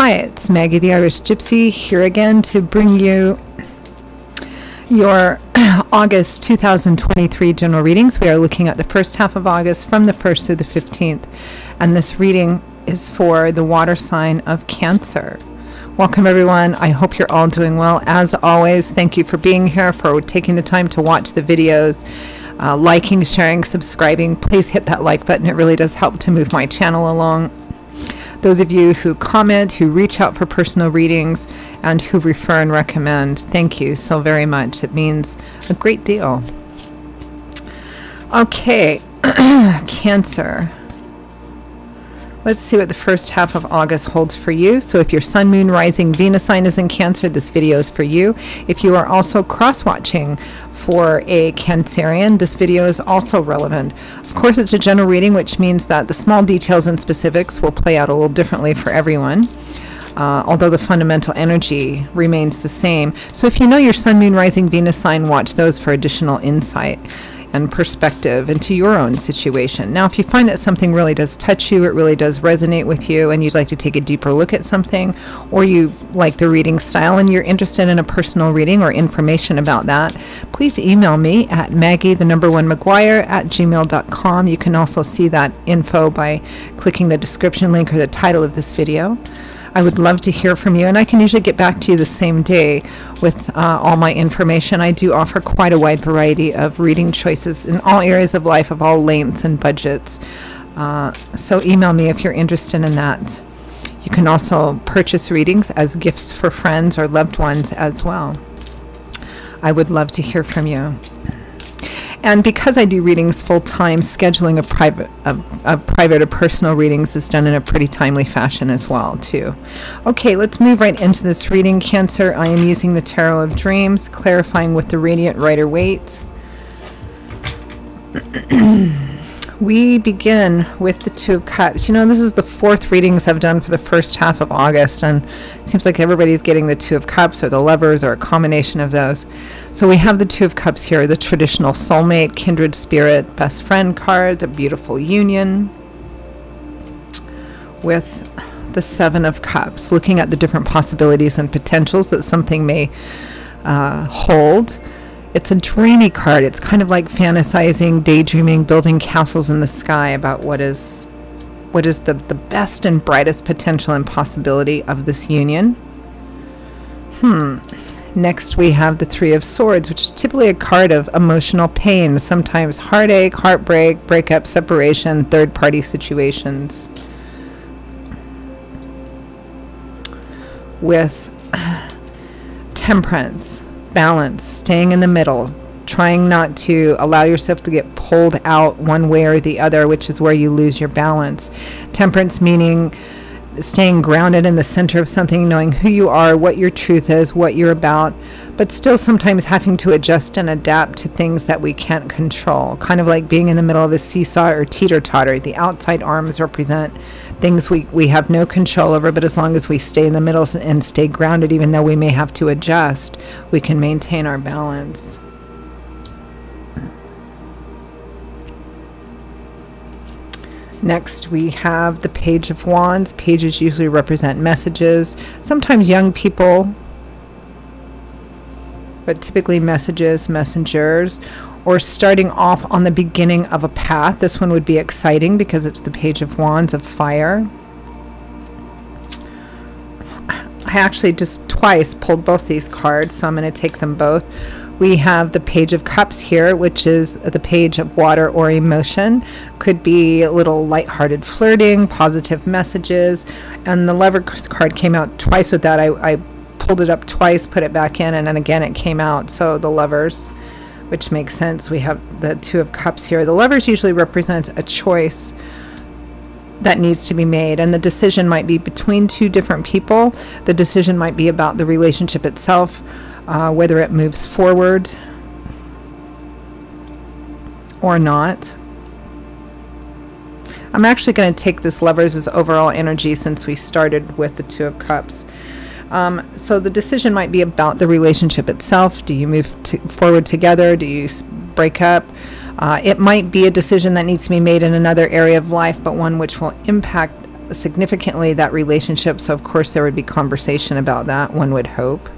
Hi, it's Maggie the Irish Gypsy here again to bring you your August 2023 general readings. We are looking at the first half of August from the 1st through the 15th, and this reading is for the water sign of Cancer. Welcome everyone. I hope you're all doing well. As always, thank you for being here, for taking the time to watch the videos, liking, sharing, subscribing. Please hit that like button. It really does help to move my channel along. Those of you who comment, who reach out for personal readings, and who refer and recommend, thank you so very much. It means a great deal. Okay, Cancer. Let's see what the first half of August holds for you. So if your Sun, Moon, Rising, Venus sign is in Cancer, this video is for you. If you are also cross-watching for a Cancerian, this video is also relevant. Of course, it's a general reading, which means that the small details and specifics will play out a little differently for everyone, although the fundamental energy remains the same. So if you know your Sun, Moon, Rising, Venus sign, watch those for additional insight and perspective into your own situation. Now, if you find that something really does touch you, it really does resonate with you, and you'd like to take a deeper look at something, or you like the reading style and you're interested in a personal reading or information about that, please email me at maggie1mcguire@gmail.com. You can also see that info by clicking the description link or the title of this video. I would love to hear from you, and I can usually get back to you the same day with all my information. I do offer quite a wide variety of reading choices in all areas of life, of all lengths and budgets. So email me if you're interested in that. You can also purchase readings as gifts for friends or loved ones as well. I would love to hear from you. And because I do readings full-time, scheduling of private or personal readings is done in a pretty timely fashion as well, too. Okay, let's move right into this reading, Cancer. I am using the Tarot of Dreams, clarifying with the Radiant Rider-Waite. We begin with the Two of Cups. You know, this is the fourth readings I've done for the first half of August, and it seems like everybody's getting the Two of Cups or the Lovers or a combination of those. So we have the Two of Cups here, the traditional soulmate, kindred spirit, best friend card, a beautiful union, with the Seven of Cups, looking at the different possibilities and potentials that something may hold. It's a dreamy card. It's kind of like fantasizing, daydreaming, building castles in the sky about what is the best and brightest potential and possibility of this union. Next we have the Three of Swords, which is typically a card of emotional pain, sometimes heartache, heartbreak, breakup, separation, third-party situations. With Temperance, balance, staying in the middle, trying not to allow yourself to get pulled out one way or the other, which is where you lose your balance. Temperance meaning staying grounded in the center of something, knowing who you are, what your truth is, what you're about, but still sometimes having to adjust and adapt to things that we can't control. Kind of like being in the middle of a seesaw or teeter-totter. The outside arms represent things we have no control over, but as long as we stay in the middle and stay grounded, even though we may have to adjust, we can maintain our balance. Next, we have the Page of Wands. Pages usually represent messages, sometimes young people, but typically messages, messengers, or starting off on the beginning of a path. This one would be exciting because it's the Page of Wands of fire. I actually just twice pulled both these cards, so I'm going to take them both. We have the Page of Cups here, which is the Page of Water or emotion. Could be a little lighthearted flirting, positive messages. And the Lovers card came out twice with that. I pulled it up twice, put it back in, and then again it came out. So the Lovers, which makes sense. We have the Two of Cups here. The Lovers usually represents a choice that needs to be made, and the decision might be between two different people. The decision might be about the relationship itself, whether it moves forward or not. I'm actually going to take this Lovers as overall energy since we started with the Two of Cups. So the decision might be about the relationship itself. Do you move forward together? Do you break up? It might be a decision that needs to be made in another area of life, but one which will impact significantly that relationship, so of course there would be conversation about that, one would hope.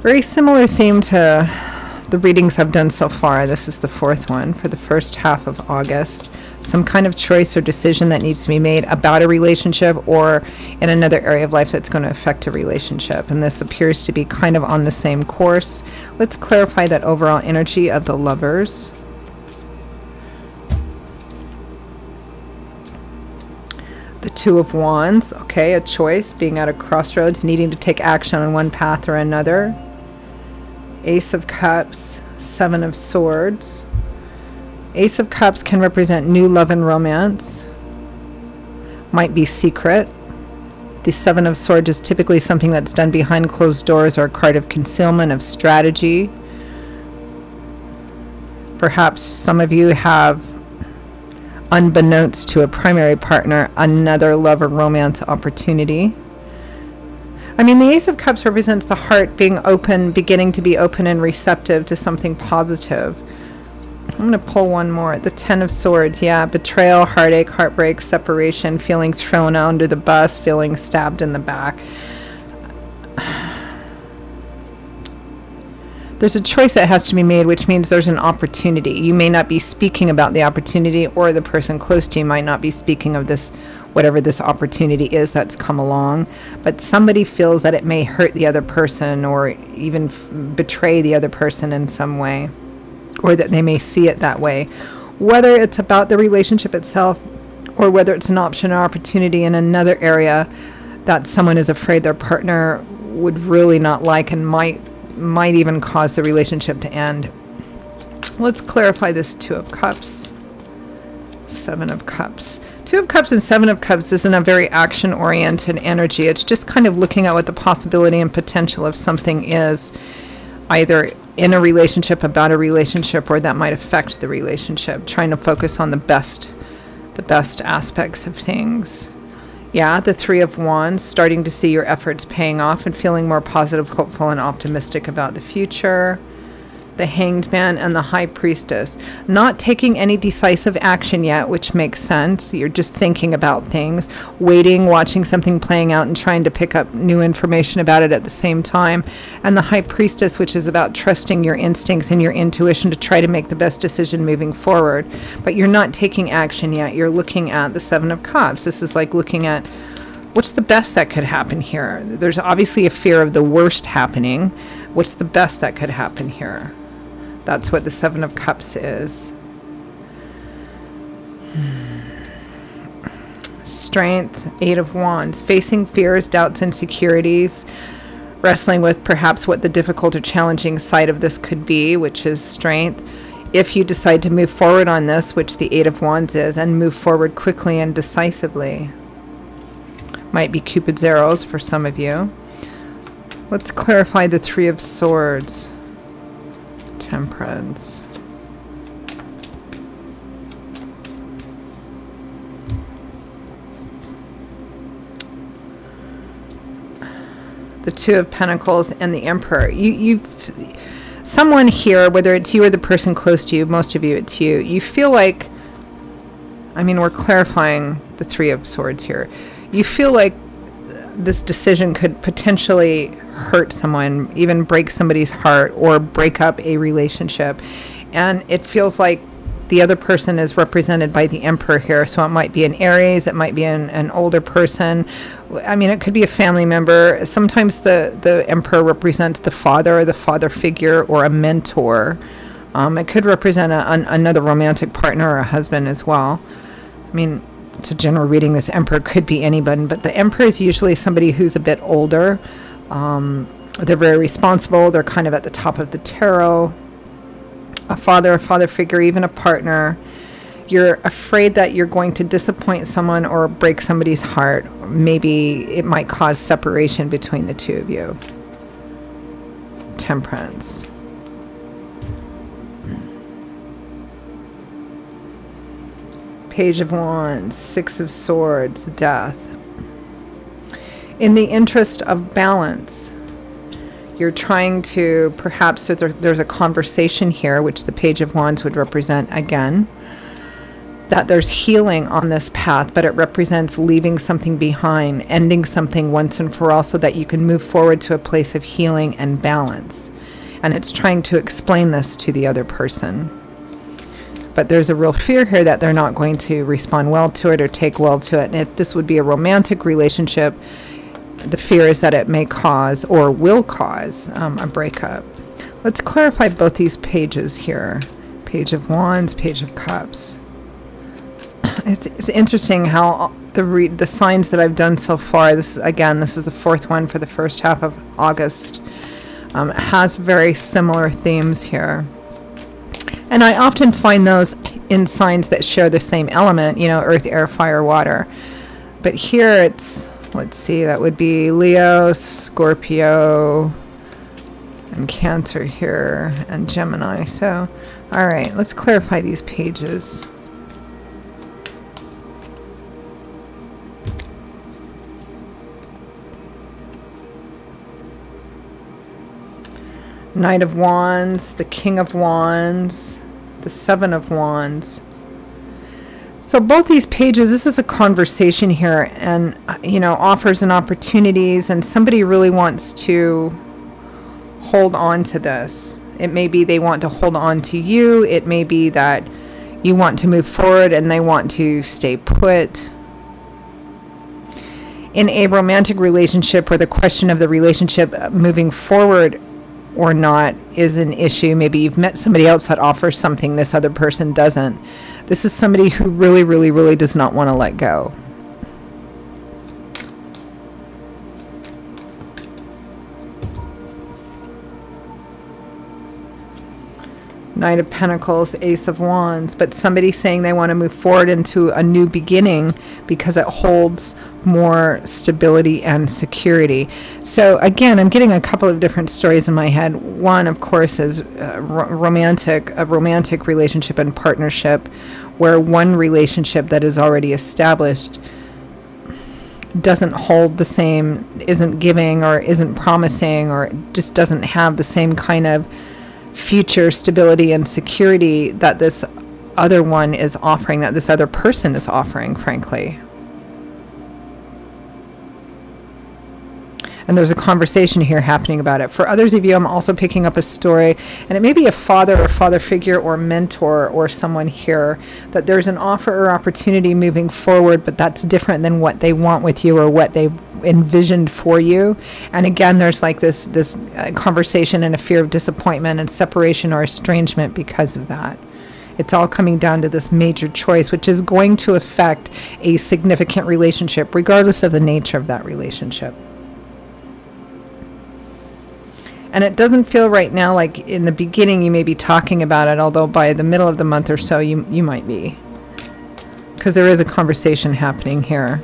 Very similar theme to the readings I've done so far. This is the fourth one for the first half of August. Some kind of choice or decision that needs to be made about a relationship or in another area of life that's going to affect a relationship. And this appears to be kind of on the same course. Let's clarify that overall energy of the Lovers. The Two of Wands, okay, a choice, being at a crossroads, needing to take action on one path or another. Ace of Cups, Seven of Swords. Ace of Cups can represent new love and romance. Might be secret. The Seven of Swords is typically something that's done behind closed doors or a card of concealment, of strategy. Perhaps some of you have, unbeknownst to a primary partner, another love or romance opportunity. I mean, the Ace of Cups represents the heart being open, beginning to be open and receptive to something positive. I'm going to pull one more. The Ten of Swords, yeah, betrayal, heartache, heartbreak, separation, feeling thrown under the bus, feeling stabbed in the back. There's a choice that has to be made, which means there's an opportunity. You may not be speaking about the opportunity, or the person close to you might not be speaking of this, whatever this opportunity is that's come along, but somebody feels that it may hurt the other person or even betray the other person in some way, or that they may see it that way. Whether it's about the relationship itself or whether it's an option or opportunity in another area that someone is afraid their partner would really not like and might even cause the relationship to end. Let's clarify this Two of Cups, Seven of Cups. Two of Cups and Seven of Cups isn't a very action-oriented energy. It's just kind of looking at what the possibility and potential of something is, either in a relationship, about a relationship, or that might affect the relationship. Trying to focus on the best aspects of things. Yeah, the Three of Wands, starting to see your efforts paying off and feeling more positive, hopeful, and optimistic about the future. The Hanged Man and the High Priestess. Not taking any decisive action yet, which makes sense. You're just thinking about things, waiting, watching something playing out, and trying to pick up new information about it at the same time. And the High Priestess, which is about trusting your instincts and your intuition to try to make the best decision moving forward. But you're not taking action yet. You're looking at the Seven of Cups. This is like looking at what's the best that could happen here. There's obviously a fear of the worst happening. What's the best that could happen here? That's what the Seven of Cups is. Strength, Eight of Wands. Facing fears, doubts, insecurities. Wrestling with perhaps what the difficult or challenging side of this could be, which is strength. If you decide to move forward on this, which the Eight of Wands is, and move forward quickly and decisively. Might be Cupid's arrows for some of you. Let's clarify the Three of Swords. Temperance. The Two of Pentacles and the Emperor. Someone here, whether it's you or the person close to you, most of you it's you, you feel like, I mean, we're clarifying the Three of Swords here. You feel like this decision could potentially hurt someone, even break somebody's heart, or break up a relationship. And it feels like the other person is represented by the Emperor here. So it might be an Aries, it might be an older person. I mean, it could be a family member. Sometimes the Emperor represents the father or the father figure or a mentor. It could represent another romantic partner or a husband as well. I mean, it's a general reading. This Emperor could be anybody, but the Emperor is usually somebody who's a bit older. They're very responsible. They're kind of at the top of the tarot. A father figure, even a partner. You're afraid that you're going to disappoint someone or break somebody's heart. Maybe it might cause separation between the two of you. Temperance. Page of Wands, Six of Swords, Death. In the interest of balance, You're trying to, perhaps there's a conversation here, which the Page of Wands would represent again, that there's healing on this path, but it represents leaving something behind, ending something once and for all, so that you can move forward to a place of healing and balance. And it's trying to explain this to the other person. But there's a real fear here that they're not going to respond well to it or take well to it. And if this would be a romantic relationship, the fear is that it may cause or will cause a breakup. Let's clarify both these pages here. Page of Wands, Page of Cups. It's interesting how the signs that I've done so far, this is the fourth one for the first half of August, has very similar themes here. And I often find those in signs that share the same element, you know, earth, air, fire, water. But here it's, let's see, that would be Leo, Scorpio, and Cancer here, and Gemini. So, all right, let's clarify these pages. Knight of Wands, the King of Wands, the Seven of Wands. So both these pages, this is a conversation here, and, you know, offers and opportunities, and somebody really wants to hold on to this. It may be they want to hold on to you. It may be that you want to move forward and they want to stay put. In a romantic relationship where the question of the relationship moving forward or not is an issue. Maybe you've met somebody else that offers something this other person doesn't. This is somebody who really, really, really does not want to let go. Knight of Pentacles, Ace of Wands, but somebody saying they want to move forward into a new beginning because it holds more stability and security. So again, I'm getting a couple of different stories in my head. One, of course, is a romantic relationship and partnership, where one relationship that is already established doesn't hold the same, isn't giving or isn't promising, or just doesn't have the same kind of future stability and security that this other one is offering, that this other person is offering, frankly. And there's a conversation here happening about it. For others of you, I'm also picking up a story, and it may be a father or father figure or mentor or someone here, that there's an offer or opportunity moving forward, but that's different than what they want with you or what they've envisioned for you. And again, there's like this conversation and a fear of disappointment and separation or estrangement because of that. It's all coming down to this major choice, which is going to affect a significant relationship, regardless of the nature of that relationship. And it doesn't feel right now like in the beginning you may be talking about it, although by the middle of the month or so you might be. Because there is a conversation happening here.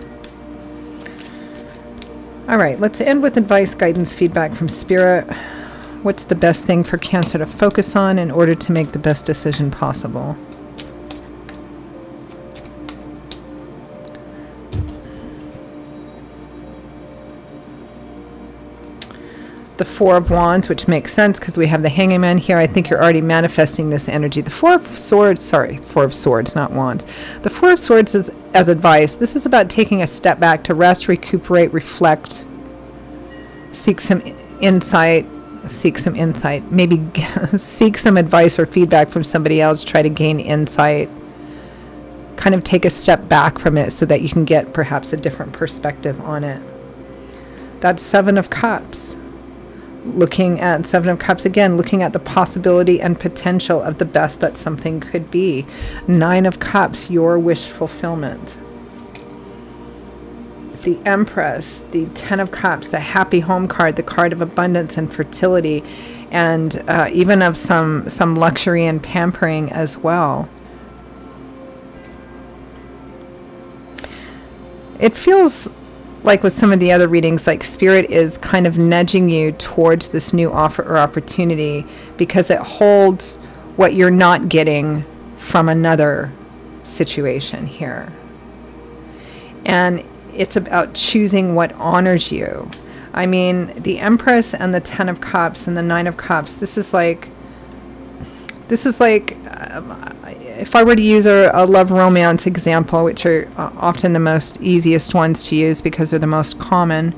All right, let's end with advice, guidance, feedback from Spirit. What's the best thing for Cancer to focus on in order to make the best decision possible? The Four of Wands, which makes sense because we have the Hanging Man here. I think you're already manifesting this energy. The Four of Swords, not Wands. The Four of Swords is, as advice, this is about taking a step back to rest, recuperate, reflect, seek some insight, maybe seek some advice or feedback from somebody else, try to gain insight, kind of take a step back from it so that you can get perhaps a different perspective on it. That's Seven of Cups. Looking at Seven of Cups again, looking at the possibility and potential of the best that something could be. Nine of Cups, your wish fulfillment. The Empress, the Ten of Cups, the Happy Home card, the card of abundance and fertility, and even of some luxury and pampering as well. It feels like with some of the other readings, like Spirit is kind of nudging you towards this new offer or opportunity because it holds what you're not getting from another situation here. And it's about choosing what honors you. I mean, the Empress and the Ten of Cups and the Nine of Cups, this is like, if I were to use a love romance example, which are often the most easiest ones to use because they're the most common,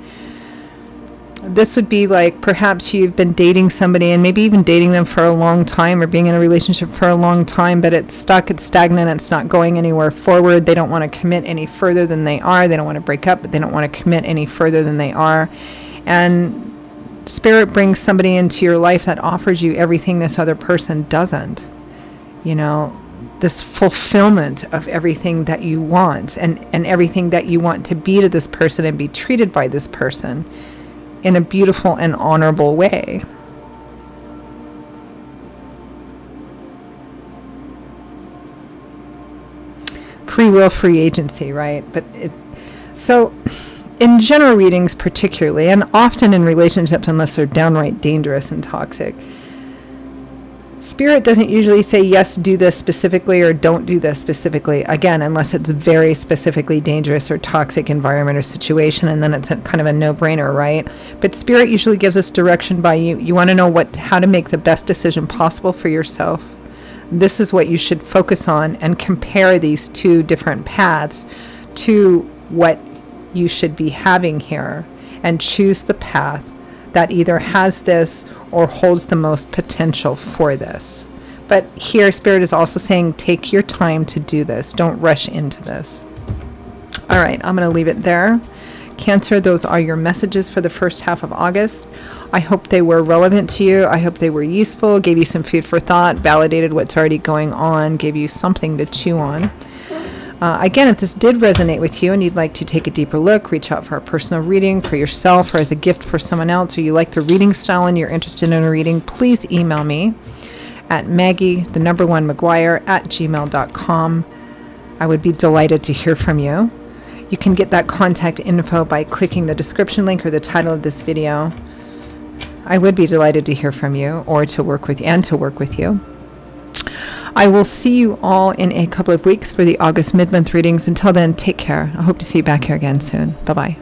this would be like perhaps you've been dating somebody and maybe even dating them for a long time or being in a relationship for a long time, but it's stuck, it's stagnant, it's not going anywhere forward. They don't want to commit any further than they are. They don't want to break up, but they don't want to commit any further than they are. And Spirit brings somebody into your life that offers you everything this other person doesn't. You know, this fulfillment of everything that you want and everything that you want to be to this person and be treated by this person in a beautiful and honorable way. Free will, free agency, right? But so in general readings particularly, and often in relationships unless they're downright dangerous and toxic, Spirit doesn't usually say, yes, do this specifically, or don't do this specifically, again, unless it's very specifically dangerous or toxic environment or situation, and then it's kind of a no-brainer, right? But Spirit usually gives us direction by you want to know how to make the best decision possible for yourself. This is what you should focus on, and compare these two different paths to what you should be having here, and choose the path that either has this or holds the most potential for this. But here Spirit is also saying, take your time to do this. Don't rush into this. All right, I'm going to leave it there. Cancer, those are your messages for the first half of August. I hope they were relevant to you. I hope they were useful, gave you some food for thought, validated what's already going on, gave you something to chew on. Again, if this did resonate with you and you'd like to take a deeper look, reach out for a personal reading for yourself or as a gift for someone else, or you like the reading style and you're interested in a reading, please email me at Maggie_McGuire@gmail.com. I would be delighted to hear from you. You can get that contact info by clicking the description link or the title of this video. I would be delighted to hear from you or to work with you. I will see you all in a couple of weeks for the August mid-month readings. Until then, take care. I hope to see you back here again soon. Bye-bye.